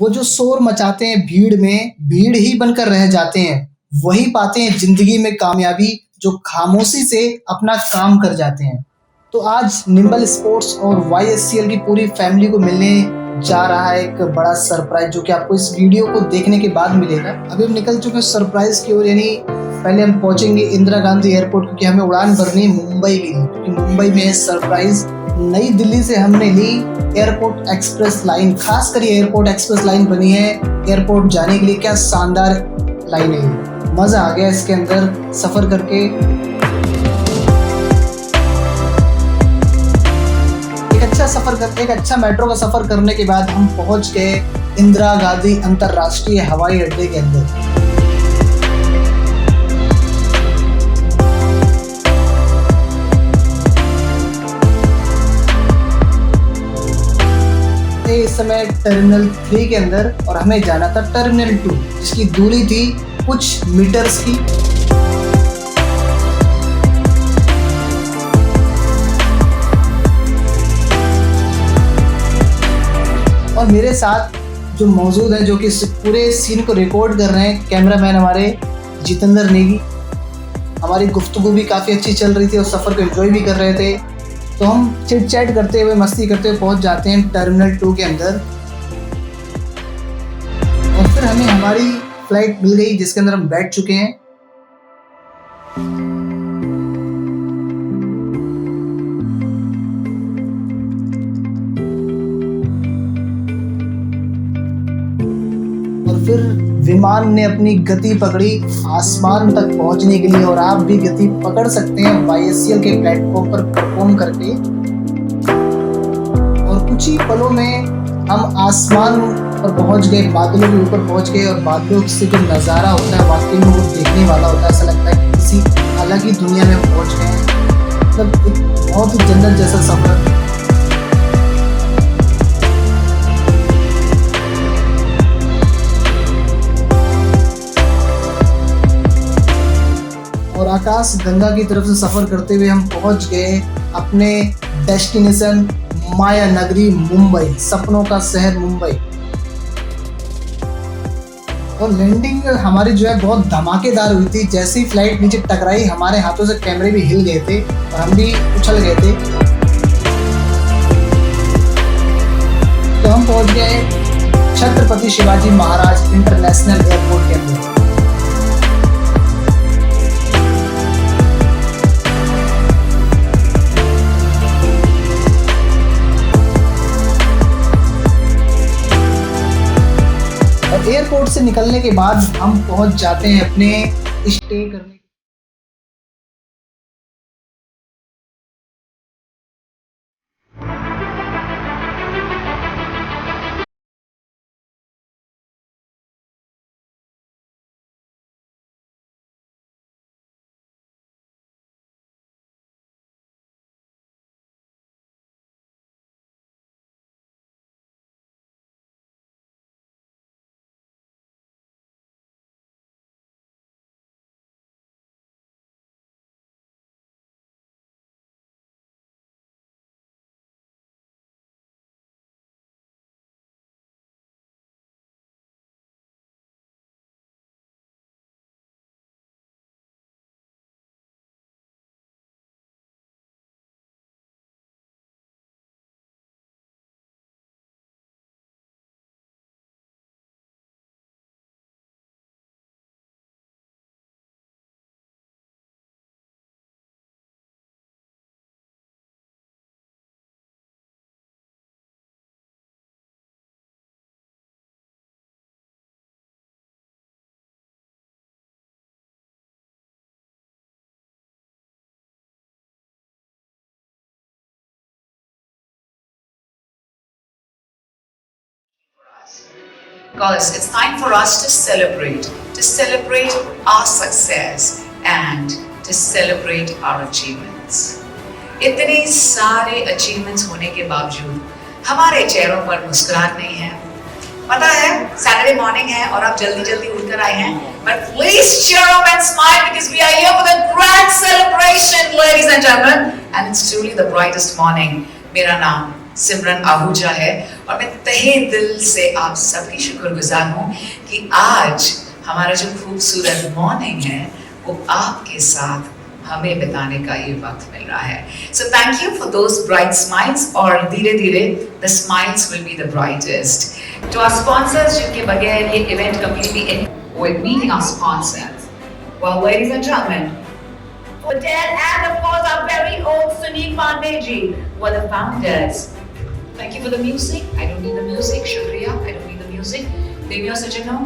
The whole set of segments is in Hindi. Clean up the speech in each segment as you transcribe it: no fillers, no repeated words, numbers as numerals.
वो जो शोर मचाते हैं भीड़ में, भीड़ ही बनकर रह जाते हैं। वही पाते हैं ज़िंदगी में कामयाबी, जो खामोशी से अपना काम कर जाते हैं। तो आज निम्बल स्पोर्ट्स और वाईएससीएल की पूरी फैमिली को मिलने जा रहा है एक बड़ा सरप्राइज़, जो कि आपको इस वीडियो को देखने के बाद मिलेगा। अभी हम निकल चुके हैं सरप्राइज़ की ओर, यानी पहले हम पहुंचेंगे इंदिरा गांधी एयरपोर्ट, क्योंकि हमें उड़ान भरनी है मुंबई के लिए, क्योंकि मुंबई में है सरप्राइज़। नई दिल्ली से हमने ली एयरपोर्ट एक्सप्रेस लाइन, खासकर ये एयरपोर्ट एक्सप्रेस लाइन बनी है एयरपोर्ट जाने के लिए। क्या शानदार लाइन है, मज़ा आ गया इसके अंदर सफ़र करके। एक अच्छा मेट्रो का सफ़र करने के बाद हम पहुंच गए इंदिरा गांधी अंतर्राष्ट्रीय हवाई अड्डे के अंदर। इस समय टर्मिनल 3 के अंदर, और हमें जाना था टर्मिनल 2, जिसकी दूरी थी कुछ मीटर्स की। और मेरे साथ जो मौजूद हैं, जो कि इस पूरे सीन को रिकॉर्ड कर रहे हैं, कैमरामैन हमारे जितेंद्र नेगी। हमारी गुफ्तगू भी काफ़ी अच्छी चल रही थी और सफ़र को एंजॉय भी कर रहे थे। तो हम चिट चैट करते हुए, मस्ती करते हुए पहुंच जाते हैं टर्मिनल 2 के अंदर। और फिर हमें हमारी फ्लाइट मिल गई, जिसके अंदर हम बैठ चुके हैं। और फिर विमान ने अपनी गति पकड़ी आसमान तक पहुंचने के लिए, और आप भी गति पकड़ सकते हैं वाईएससीएल के प्लेटफॉर्म पर परफॉर्म करके। और कुछ ही पलों में हम आसमान पर पहुंच गए, बादलों के ऊपर पहुंच गए। और बादलों से जो नज़ारा होता है वाकई में वो देखने वाला होता है। ऐसा लगता है कि किसी अलग ही दुनिया में पहुंच गए हैं। मतलब एक बहुत ही जन्नत जैसा सफ़र। और आकाश गंगा की तरफ से सफ़र करते हुए हम पहुंच गए अपने डेस्टिनेशन माया नगरी मुंबई, सपनों का शहर मुंबई। और लैंडिंग हमारी जो है बहुत धमाकेदार हुई थी। जैसे ही फ्लाइट नीचे टकराई, हमारे हाथों से कैमरे भी हिल गए थे और हम भी उछल गए थे। तो हम पहुंच गए छत्रपति शिवाजी महाराज इंटरनेशनल एयरपोर्ट के अंदर। एयरपोर्ट से निकलने के बाद हम पहुंच जाते हैं अपने स्टे करने। Because it's time for us to celebrate our success and to celebrate our achievements. इतने सारे achievements होने के बावजूद हमारे चेहरों पर मुस्कुराहट नहीं है। पता है सैटरडे मॉर्निंग है और आप जल्दी जल्दी उठकर आए हैं, but please cheer up and smile because we are here for the grand celebration, ladies and gentlemen, and it's truly the brightest morning. मेरा नाम सिमरन आहूजा है और मैं तहे दिल से आप सबकी शुक्रगुजार हूँ कि आज हमारा जो खूबसूरत मॉर्निंग है वो आपके साथ हमें बिताने का ये वक्त मिल रहा है. So thank you for those bright smiles और धीरे धीरे the smiles will be the brightest. To our sponsors जिनके बगैर ये event completely in with meeting our sponsors. Well, ladies and gentlemen, Hotel and of course our very own Sunil Pandey ji were the founders. Thank you for the music. I don't need the music. Shukriya. I don't need the music. Devi और सज्जनों.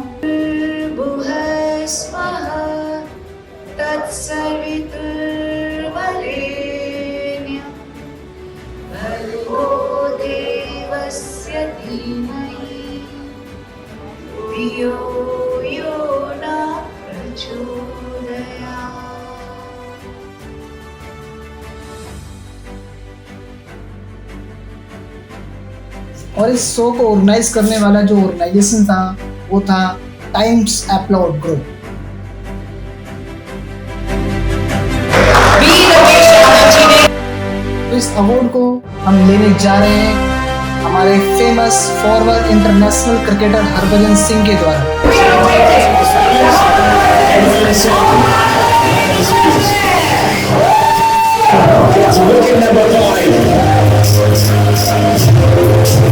तत्सवितुर्वरेण्यं भर्गो देवस्य धीमहि धियो यो न प्रचोदयात्. और इस शो को ऑर्गेनाइज करने वाला जो ऑर्गेनाइजेशन था वो था टाइम्स अपलोड ग्रुप. तो इस अवार्ड को हम लेने जा रहे हैं हमारे famous forward international cricketer Harbhajan Singh के द्वारा.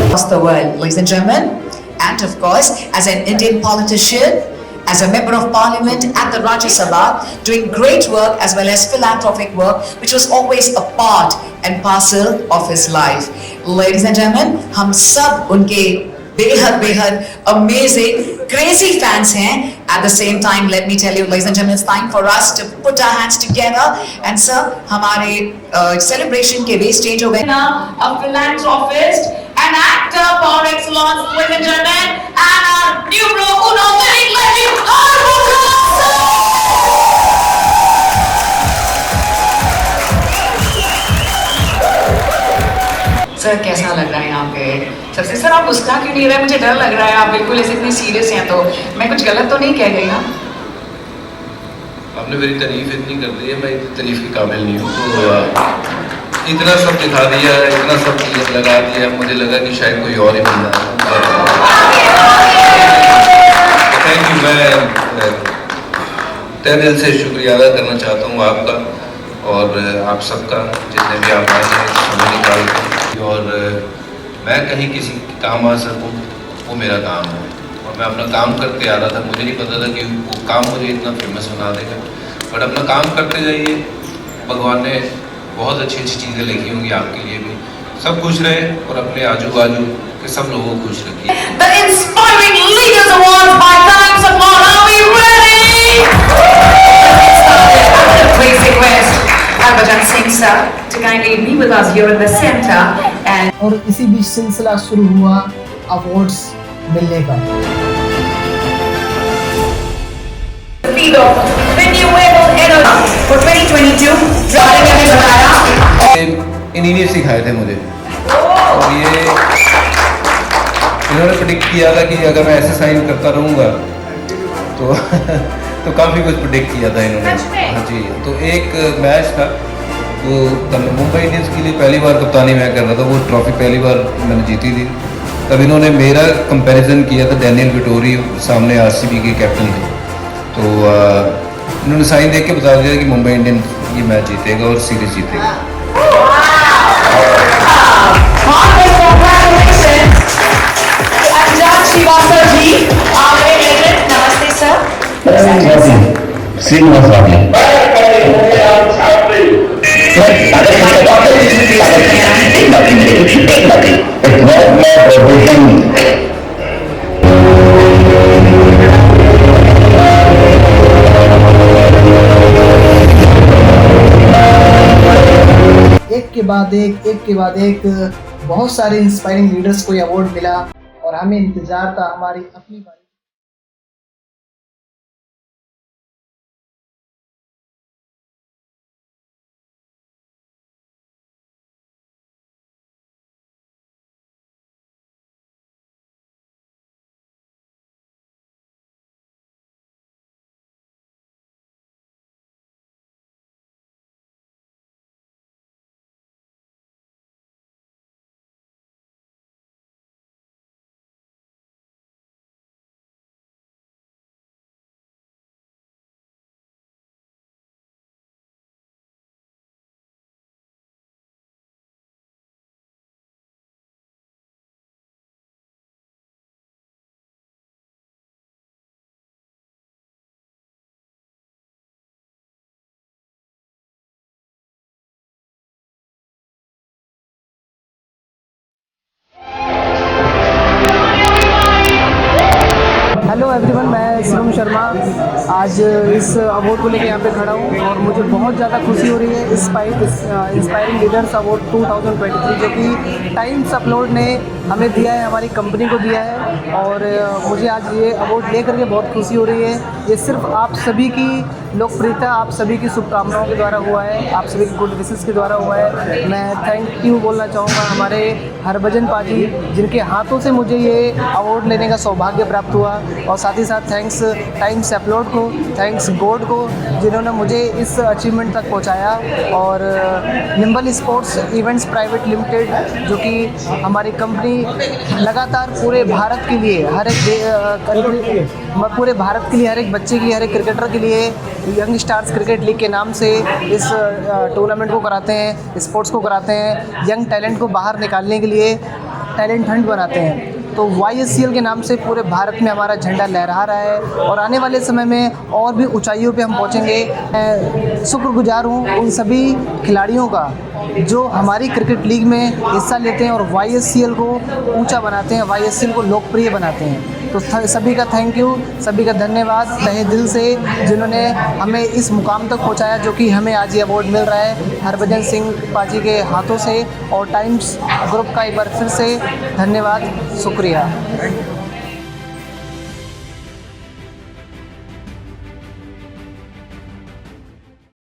Across the world, ladies and gentlemen, and of course, as an Indian politician, as a member of parliament at the Rajya Sabha, doing great work as well as philanthropic work, which was always a part and parcel of his life. Ladies and gentlemen, हम सब उनके बेहद amazing, crazy fans हैं. At the same time, let me tell you, ladies and gentlemen, it's time for us to put our hands together. And sir, हमारे celebration के लिए stage हो गए. Now, a philanthropist, an actor par excellence, ladies and gentlemen, and our new bro, uno living legend, Harbhajan Singh. Sir कैसा लग रहा है यहाँ पे? सबसे सर आप मुस्कुरा क्यों नहीं रहे? मुझे डर लग रहा है, आप बिल्कुल ऐसे इतने सीरियस हैं. तो मैं कुछ गलत तो नहीं कह गई ना? आपने मेरी तारीफ इतनी कर दी है, मैं इतनी तारीफ के काबिल नहीं हूँ. तो इतना सब दिखा दिया, इतना सब लगा दिया, मुझे लगा कि शायद कोई और ही बंदा है. Thank you. मैं तहे दिल से शुक्रिया अदा करना चाहता हूँ आपका और आप सबका, जितने भी आप आए हैं समय निकाल के. और मैं कहीं किसी काम आ सकूं वो मेरा काम है और मैं अपना काम करते आ रहा था. मुझे नहीं पता था कि वो काम मुझे इतना फेमस बना देगा, बट अपना काम करते जाइए. भगवान ने बहुत अच्छी अच्छी चीज़ें लिखी होंगी आपके लिए भी. सब खुश रहे और अपने आजू बाजू के सब लोगों को खुश रखिए. The Inspiring Leaders Awards by Times Applaud. Are we ready? Please request Harbhajan Singh sir to kindly be with us here in the center. And और इसी बीच सिलसिला शुरू हुआ अवार्ड्स मिलने का. for 2022 ड्राइंग ने बताया इन्हीं ने सिखाए थे मुझे. और ये इन्होंने प्रेडिक्ट किया था कि अगर मैं ऐसे साइन करता रहूँगा तो तो काफ़ी कुछ प्रेडिक्ट किया था इन्होंने. हाँ जी. तो एक मैच था वो मुंबई इंडियंस के लिए पहली बार कप्तानी मैं कर रहा था. वो ट्रॉफी पहली बार मैंने जीती थी. तब इन्होंने मेरा कंपैरिजन किया था डैनियल विटोरी, सामने आरसीबी के कैप्टन थे. तो इन्होंने साइन देख के बता दिया कि मुंबई इंडियंस ये मैच जीतेगा और सीरीज जीतेगा. श्रीनिवास राठी. एक के बाद एक बहुत सारे इंस्पायरिंग लीडर्स को ये अवार्ड मिला और हमें इंतजार था हमारी अपनी बारी. एवरीवन, मैं शिवम शर्मा आज इस अवार्ड को लेकर यहाँ पे खड़ा हूँ और मुझे बहुत ज़्यादा खुशी हो रही है। इंस्पायरिंग लीडर्स अवार्ड 2023 जो कि टाइम्स अपलोड ने हमें दिया है, हमारी कंपनी को दिया है और मुझे आज ये अवार्ड लेकर के बहुत खुशी हो रही है। ये सिर्फ आप सभी की लोकप्रियता, आप सभी की शुभकामनाओं के द्वारा हुआ है, आप सभी की गुड विशेस के द्वारा हुआ है। मैं थैंक यू बोलना चाहूँगा हमारे हरभजन पाजी, जिनके हाथों से मुझे ये अवार्ड लेने का सौभाग्य प्राप्त हुआ, और साथ ही साथ थैंक्स टाइम्स अपलोड को, थैंक्स गॉड को, जिन्होंने मुझे इस अचीवमेंट तक पहुँचाया। और nimble sports events private limited, जो कि हमारी कंपनी लगातार पूरे भारत के लिए हर एक बच्चे की, हर एक क्रिकेटर के लिए यंग स्टार्स क्रिकेट लीग के नाम से इस टूर्नामेंट को कराते हैं, स्पोर्ट्स को कराते हैं। यंग टैलेंट को बाहर निकालने के लिए टैलेंट हंट बनाते हैं। तो YSCL के नाम से पूरे भारत में हमारा झंडा लहरा रहा है और आने वाले समय में और भी ऊंचाइयों पे हम पहुंचेंगे। मैं शुक्रगुजार हूं उन सभी खिलाड़ियों का जो हमारी क्रिकेट लीग में हिस्सा लेते हैं और YSCL को ऊंचा बनाते हैं, YSCL को लोकप्रिय बनाते हैं। तो सभी का थैंक यू, सभी का धन्यवाद तहे दिल से, जिन्होंने हमें इस मुकाम तक पहुंचाया जो कि हमें आज ये अवार्ड मिल रहा है हरभजन सिंह पाजी के हाथों से। और टाइम्स ग्रुप का एक बार फिर से धन्यवाद, शुक्रिया।